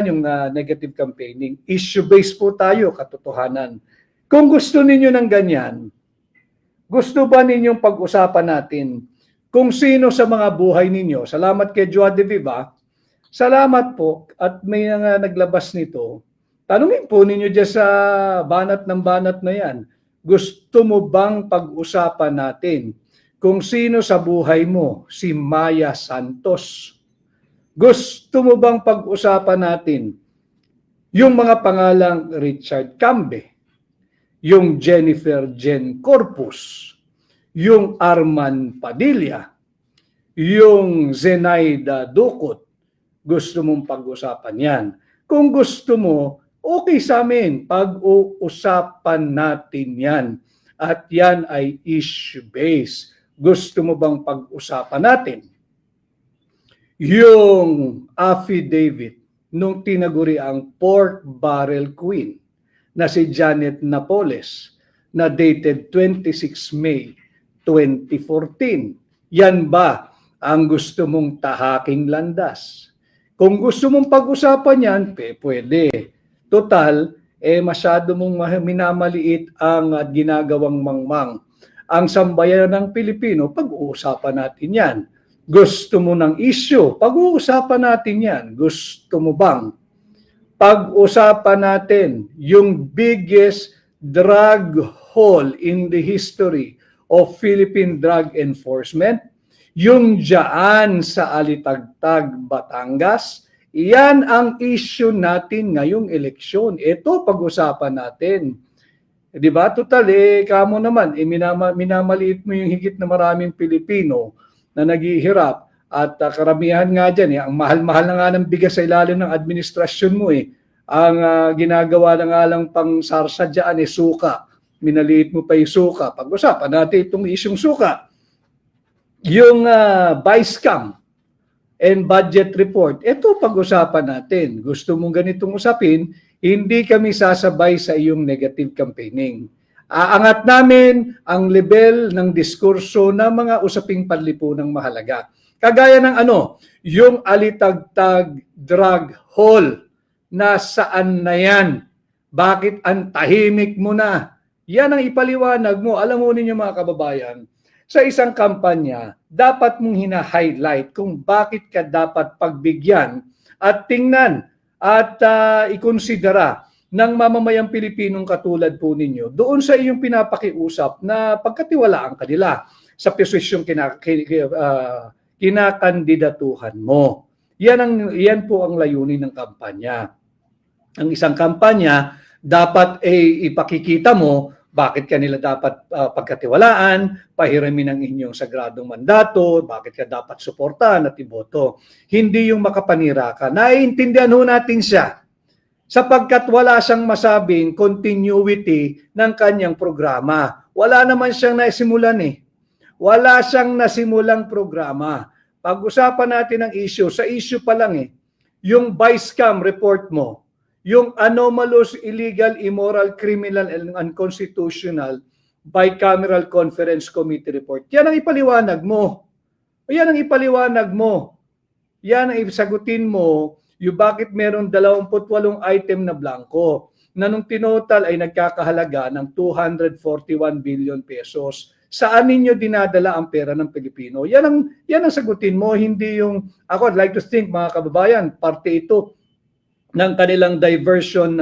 yung negative campaigning. Issue-based po tayo, katotohanan. Kung gusto ninyo ng ganyan, gusto ba ninyong pag-usapan natin kung sino sa mga buhay ninyo? Salamat kay Joa de Viva. Salamat po at may naglabas nito. Tanungin po ninyo dyan sa banat ng banat na yan. Gusto mo bang pag-usapan natin kung sino sa buhay mo si Maya Santos? Gusto mo bang pag-usapan natin yung mga pangalang Richard Cambe, yung Jennifer Jen Corpus, yung Arman Padilla, yung Zenaida Ducot? Gusto mong pag-usapan yan? Kung gusto mo, okay sa amin, pag-uusapan natin yan. At yan ay issue-based. Gusto mo bang pag-usapan natin yung affidavit nung tinaguri ang pork barrel queen na si Janet Napoles na dated 26 May 2014? Yan ba ang gusto mong tahaking landas? Kung gusto mong pag-usapan yan, pwede. Total, masyado mong minamaliit ang ginagawang mangmang. Ang sambayanan ng Pilipino, pag-uusapan natin yan. Gusto mo ng issue, pag-uusapan natin yan. Gusto mo bang pag-usapan natin yung biggest drug haul in the history of Philippine drug enforcement? Yung dyan sa Alitagtag, Batangas? Yan ang issue natin ngayong eleksyon. Ito pag-usapan natin. Di ba? Total, kamo naman, minamaliit mo yung higit na maraming Pilipino na naghihirap at karamihan nga dyan, ang mahal-mahal na nga ng bigas sa ilalim ng administrasyon mo Ang ginagawa na nga lang pang sarsa dyan suka. Minaliit mo pa yung suka. Pag-usapan natin itong isyong suka. Yung vice cam and budget report, ito pag-usapan natin. Gusto mong ganitong usapin, hindi kami sasabay sa iyong negative campaigning. Aangat namin ang level ng diskurso ng mga usaping panlipunang mahalaga. Kagaya ng yung Alitagtag drug haul. Nasaan na yan? Bakit ang tahimik mo na? Yan ang ipaliwanag mo. Alam mo ninyo mga kababayan, sa isang kampanya, dapat mong hina-highlight kung bakit ka dapat pagbigyan at tingnan at ikonsidera ng mamamayang Pilipinong katulad po ninyo doon sa iyong pinapakiusap na pagkatiwalaan kanila sa posisyong kinakandidatuhan mo. Yan po ang layunin ng kampanya. Ang isang kampanya, dapat ipakikita mo bakit kanila dapat pagkatiwalaan, pahiramin ang inyong sagradong mandato, bakit ka dapat suportahan at iboto. Hindi yung makapanira ka. Naiintindihan ho natin siya sapagkat wala siyang masabing continuity ng kanyang programa. Wala naman siyang naisimulan Wala siyang nasimulang programa. Pag-usapan natin ang issue. Sa issue pa lang yung vice cam report mo, yung anomalous, illegal, immoral, criminal, and unconstitutional bicameral conference committee report. Yan ang ipaliwanag mo. Yan ang ipaliwanag mo. Yan ang isagutin mo yung bakit meron 28 item na blanco na nung tinotal ay nagkakahalaga ng 241 billion pesos. Saan ninyo dinadala ang pera ng Pilipino? Yan ang sagutin mo, hindi yung, ako I'd like to think mga kababayan, parte ito ng kanilang diversion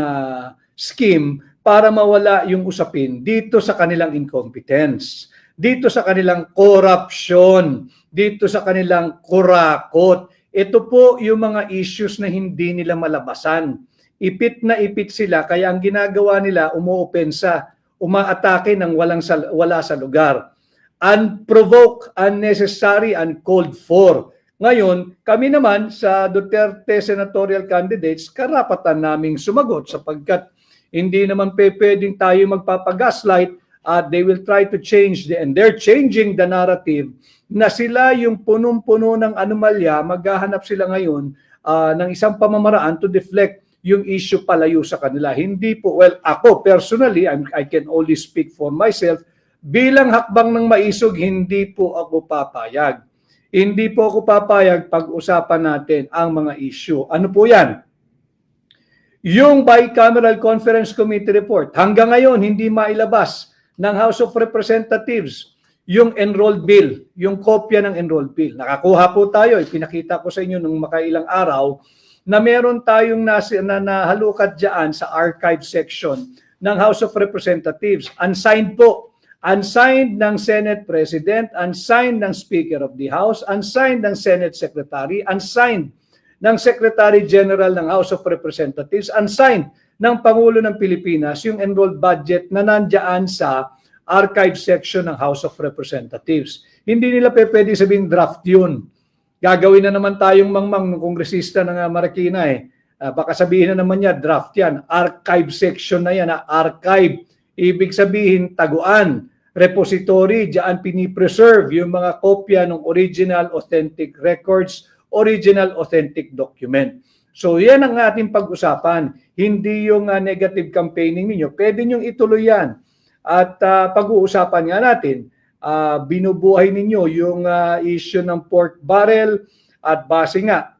scheme para mawala yung usapin dito sa kanilang incompetence, dito sa kanilang corruption, dito sa kanilang kurakot. Ito po yung mga issues na hindi nila malabasan. Ipit na ipit sila, kaya ang ginagawa nila, umuopensa, umaatake ng wala sa lugar. Unprovoked, unnecessary, uncalled for. Ngayon, kami naman sa Duterte senatorial candidates, karapatan naming sumagot sapagkat hindi naman pwedeng tayo magpapagaslight at they will try to change and they're changing the narrative na sila yung punong-puno ng anomalya, maghahanap sila ngayon ng isang pamamaraan to deflect yung issue palayo sa kanila. Hindi po, well, ako personally, I can only speak for myself, bilang hakbang ng maisog, hindi po ako papayag. Hindi po ako papayag pag-usapan natin ang mga issue. Ano po yan? Yung Bicameral Conference Committee report, hanggang ngayon hindi mailabas ng House of Representatives yung enrolled bill, yung kopya ng enrolled bill. Nakakuha po tayo, ipinakita ko sa inyo nung makailang araw na meron tayong nahalukat dyan sa archive section ng House of Representatives. Unsigned po. Unsigned ng Senate President, unsigned ng Speaker of the House, unsigned ng Senate Secretary, unsigned ng Secretary General ng House of Representatives, unsigned ng Pangulo ng Pilipinas yung enrolled budget na nandiyan sa archive section ng House of Representatives. Hindi nila pwede sabihin draft yun. Gagawin na naman tayong mangmang ng kongresista ng Marikina eh. Baka sabihin na naman niya, draft yan. Archive section na yan. Archive. Ibig sabihin, taguan. Repository. Diyan pinipreserve yung mga kopya ng original authentic records, original authentic document. So yan ang ating pag-usapan. Hindi yung negative campaigning ninyo. Pwede nyo ituloy yan. At pag-uusapan nga natin, binubuhay ninyo yung issue ng pork barrel at base nga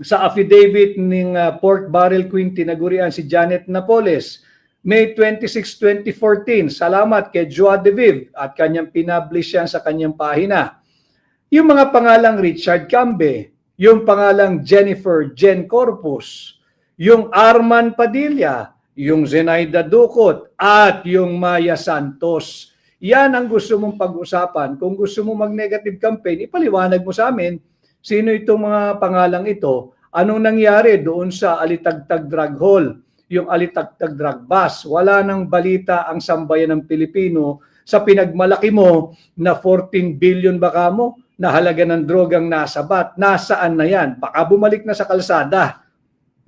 sa affidavit ng pork barrel queen tinagurian si Janet Napoles, May 26, 2014. Salamat kay Joa De Vive at kanyang pinablish yan sa kanyang pahina. Yung mga pangalang Richard Cambe, yung pangalang Jennifer Jen Corpus, yung Arman Padilla, yung Zenaida Ducot, at yung Maya Santos. Yan ang gusto mong pag-usapan. Kung gusto mo mag-negative campaign, ipaliwanag mo sa amin sino itong mga pangalang ito, anong nangyari doon sa Alitagtag Drug Hall, yung Alitagtag Drug Bus. Wala nang balita ang sambayan ng Pilipino sa pinagmalaki mo na 14 billion baka mo na halaga ng drogang nasabat. Nasaan na yan? Baka bumalik na sa kalsada.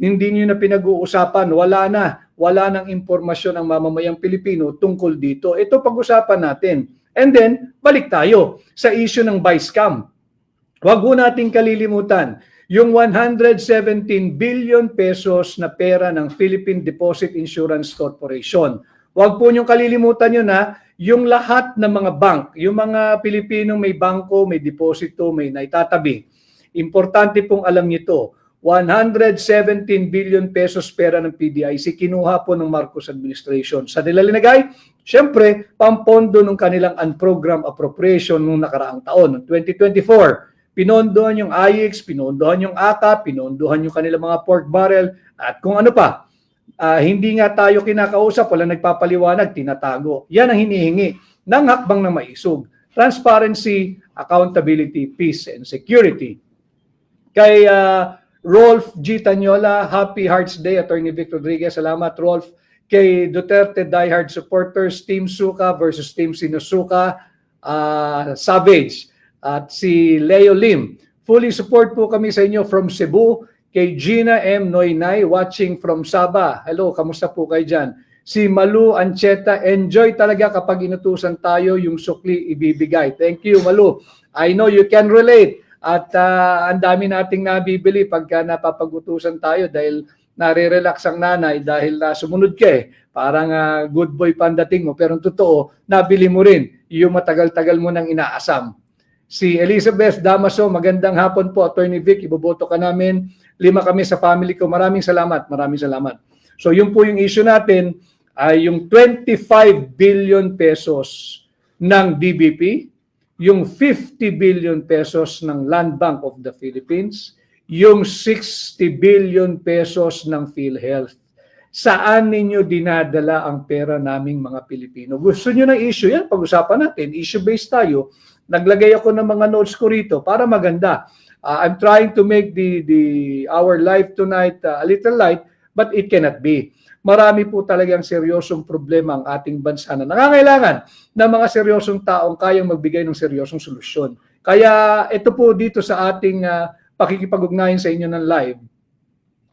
Hindi nyo na pinag-uusapan. Wala nang impormasyon ang mamamayang Pilipino tungkol dito. Ito pag-usapan natin. And then, balik tayo sa issue ng Vicecam. Huwag ho nating kalilimutan yung 117 billion pesos na pera ng Philippine Deposit Insurance Corporation. Huwag po niyong kalilimutan yun yung lahat ng mga bank, yung mga Pilipino may bangko, may deposito, may naitatabi. Importante pong alam nito, 117 billion pesos pera ng PDIC kinuha po ng Marcos administration. Sa nilalagay, syempre, pampondo ng kanilang unprogrammed appropriation noong nakaraang taon, 2024. Pinondohan yung IX, pinondohan yung ACA, pinondohan yung kanilang mga pork barrel, at kung ano pa. Hindi nga tayo kinakausap, wala nagpapaliwanag, tinatago. Yan ang hinihingi ng hakbang na maisog. Transparency, accountability, peace, and security. Kay Rolf G. Tanyola, Happy Hearts Day, Attorney Vic Rodriguez. Salamat, Rolf. Kay Duterte diehard supporters, Team Suka versus Team Sinusuka, Savage. At si Leo Lim. Fully support po kami sa inyo from Cebu. Kay Gina M. Noynay, watching from Sabah. Hello, kamusta po kayo dyan? Si Malu Ancheta, enjoy talaga kapag inutusan tayo yung sukli ibibigay. Thank you, Malu. I know you can relate. At ang dami nating nabibili pagka napapag-utusan tayo dahil nare-relax ang nanay dahil sumunod ka eh. Parang good boy pa ang dating mo. Pero totoo, nabili mo rin yung matagal-tagal mo nang inaasam. Si Elizabeth Damaso, magandang hapon po, Attorney Vic, iboboto ka namin. 5 kami sa family ko. Maraming salamat. So yun po yung issue natin, ay yung 25 billion pesos ng DBP, yung 50 billion pesos ng Land Bank of the Philippines, yung 60 billion pesos ng PhilHealth. Saan ninyo dinadala ang pera naming mga Pilipino? Gusto nyo ng issue? Yan, pag-usapan natin. Issue-based tayo. Naglagay ako ng mga notes ko rito para maganda. I'm trying to make our life tonight a little light, but it cannot be. Marami po talagang seryosong problema ang ating bansa na nangangailangan ng mga seryosong taong kayang magbigay ng seryosong solusyon. Kaya ito po dito sa ating pakikipag-ugnayan sa inyo ng live,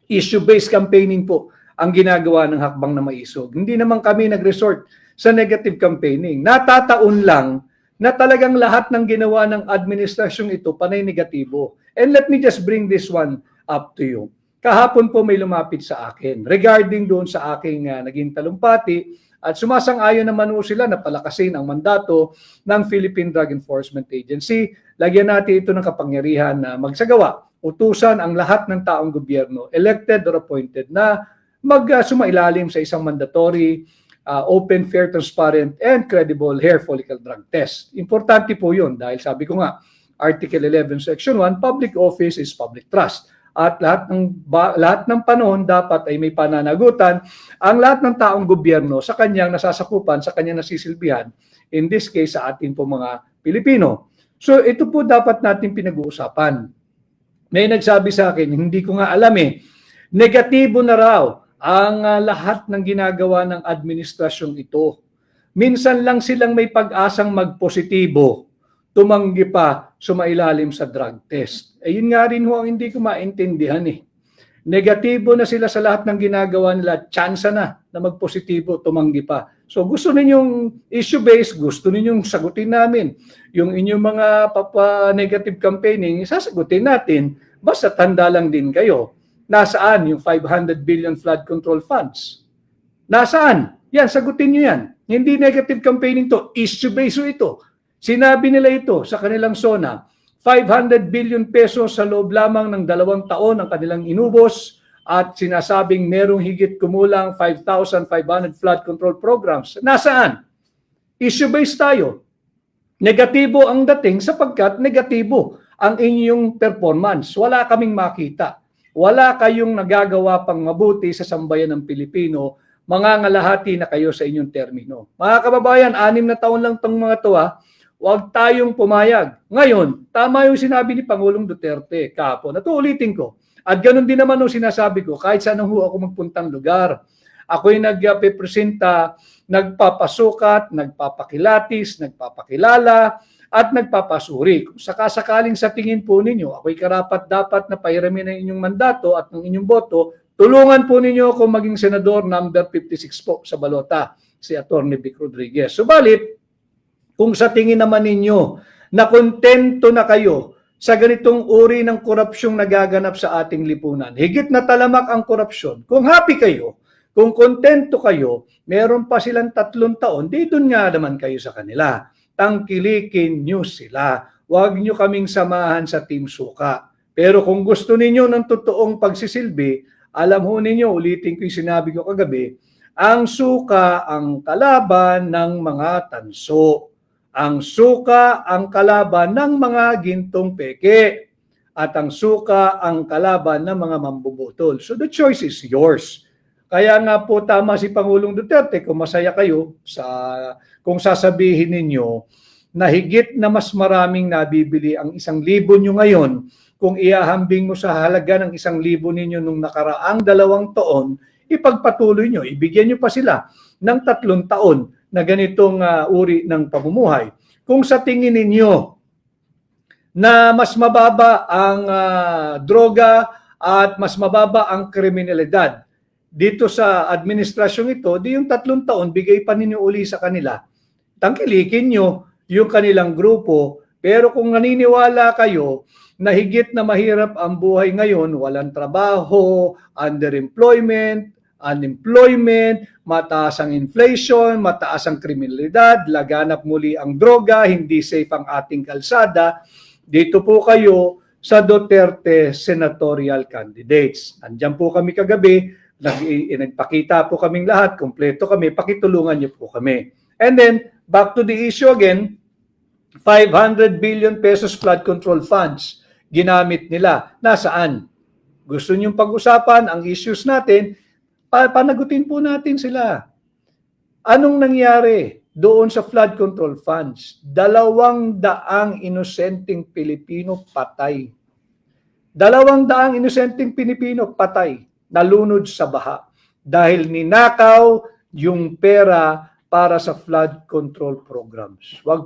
issue-based campaigning po ang ginagawa ng hakbang na maisog. Hindi naman kami nag-resort sa negative campaigning. Natataon lang na talagang lahat ng ginawa ng administrasyong ito panay negatibo. And let me just bring this one up to you. Kahapon po may lumapit sa akin regarding doon sa aking naging talumpati at sumasang-ayon naman po sila na palakasin ang mandato ng Philippine Drug Enforcement Agency. Lagyan natin ito ng kapangyarihan na magsagawa, utusan ang lahat ng taong gobyerno, elected or appointed, na sumailalim sa isang mandatory, open, fair, transparent, and credible hair follicle drug test. Importante po yun dahil sabi ko nga, Article 11, Section 1, public office is public trust. At lahat ng panahon dapat ay may pananagutan ang lahat ng taong gobyerno sa kanyang nasasakupan, sa kanyang nasisilbihan, in this case sa ating po mga Pilipino. So ito po dapat natin pinag-uusapan. May nagsabi sa akin, hindi ko nga alam negatibo na raw ang lahat ng ginagawa ng administrasyong ito. Minsan lang silang may pag-asang magpositibo, tumanggi pa, sumailalim sa drug test. Yun nga rin ho ang hindi ko maintindihan Negatibo na sila sa lahat ng ginagawa nila, tsansa na magpositibo, tumanggi pa. So gusto ninyong issue-based, gusto ninyong sagutin namin. Yung inyong mga negative campaigning, sasagutin natin, basta tanda lang din kayo. Nasaan yung 500 billion flood control funds? Nasaan? Yan, sagutin nyo yan. Hindi negative campaigning to, issue-based ito. Sinabi nila ito sa kanilang SONA, 500 billion pesos sa loob lamang ng 2 taon ang kanilang inubos at sinasabing merong higit kumulang 5,500 flood control programs. Nasaan? Issue-based tayo. Negatibo ang dating sapagkat negatibo ang inyong performance. Wala kaming makita. Wala kayong nagagawa pang mabuti sa sambayan ng Pilipino, mangangalahati na kayo sa inyong termino. Mga kababayan, 6 na taon lang itong mga to huwag tayong pumayag. Ngayon, tama yung sinabi ni Pangulong Duterte kahapon. Ito ulitin ko. At ganun din naman yung sinasabi ko, kahit saan ho ako magpuntang lugar. Ako'y nagpipresenta, nagpapasukat, nagpapakilatis, nagpapakilala, at nagpapasuri. Kung sakasakaling sa tingin po ninyo, ako'y karapat-dapat na pairamin ang inyong mandato at ng inyong boto, tulungan po ninyo ako maging senador number 56 po sa balota, si Atty. Vic Rodriguez. Subalit, kung sa tingin naman ninyo na kontento na kayo sa ganitong uri ng korupsyong nagaganap sa ating lipunan, higit na talamak ang korupsyon, kung happy kayo, kung kontento kayo, meron pa silang 3 taon, di doon nga naman kayo sa kanila. Tangkilikin nyo sila. Huwag nyo kaming samahan sa Team Suka. Pero kung gusto ninyo ng totoong pagsisilbi, alam ho ninyo, ulitin ko yung sinabi ko kagabi, ang suka ang kalaban ng mga tanso. Ang suka ang kalaban ng mga gintong peke. At ang suka ang kalaban ng mga mambubutol. So the choice is yours. Kaya nga po tama si Pangulong Duterte kung masaya kayo kung sasabihin ninyo na higit na mas maraming nabibili ang 1,000 nyo ngayon kung iahambing mo sa halaga ng 1,000 ninyo nung nakaraang 2 taon, ipagpatuloy nyo, ibigyan nyo pa sila ng 3 taon na ganitong uri ng pamumuhay. Kung sa tingin ninyo na mas mababa ang droga at mas mababa ang kriminalidad, dito sa administrasyong ito, di yung 3 taon, bigay pa ninyo uli sa kanila. Tangkilikin nyo yung kanilang grupo, pero kung naniniwala kayo na higit na mahirap ang buhay ngayon, walang trabaho, underemployment, unemployment, mataas ang inflation, mataas ang kriminalidad, laganap muli ang droga, hindi safe ang ating kalsada, dito po kayo sa Duterte senatorial candidates. Andiyan po kami kagabi, nagpakita po kaming lahat, kompleto kami, pakitulungan niyo po kami. And then, back to the issue again, 500 billion pesos flood control funds, ginamit nila. Nasaan? Gusto niyong pag-usapan ang issues natin, panagutin po natin sila. Anong nangyari doon sa flood control funds? 200 inosenteng Pilipino patay. 200 inosenteng Pilipino patay. Nalunod sa baha dahil ninakaw yung pera para sa flood control programs. Wag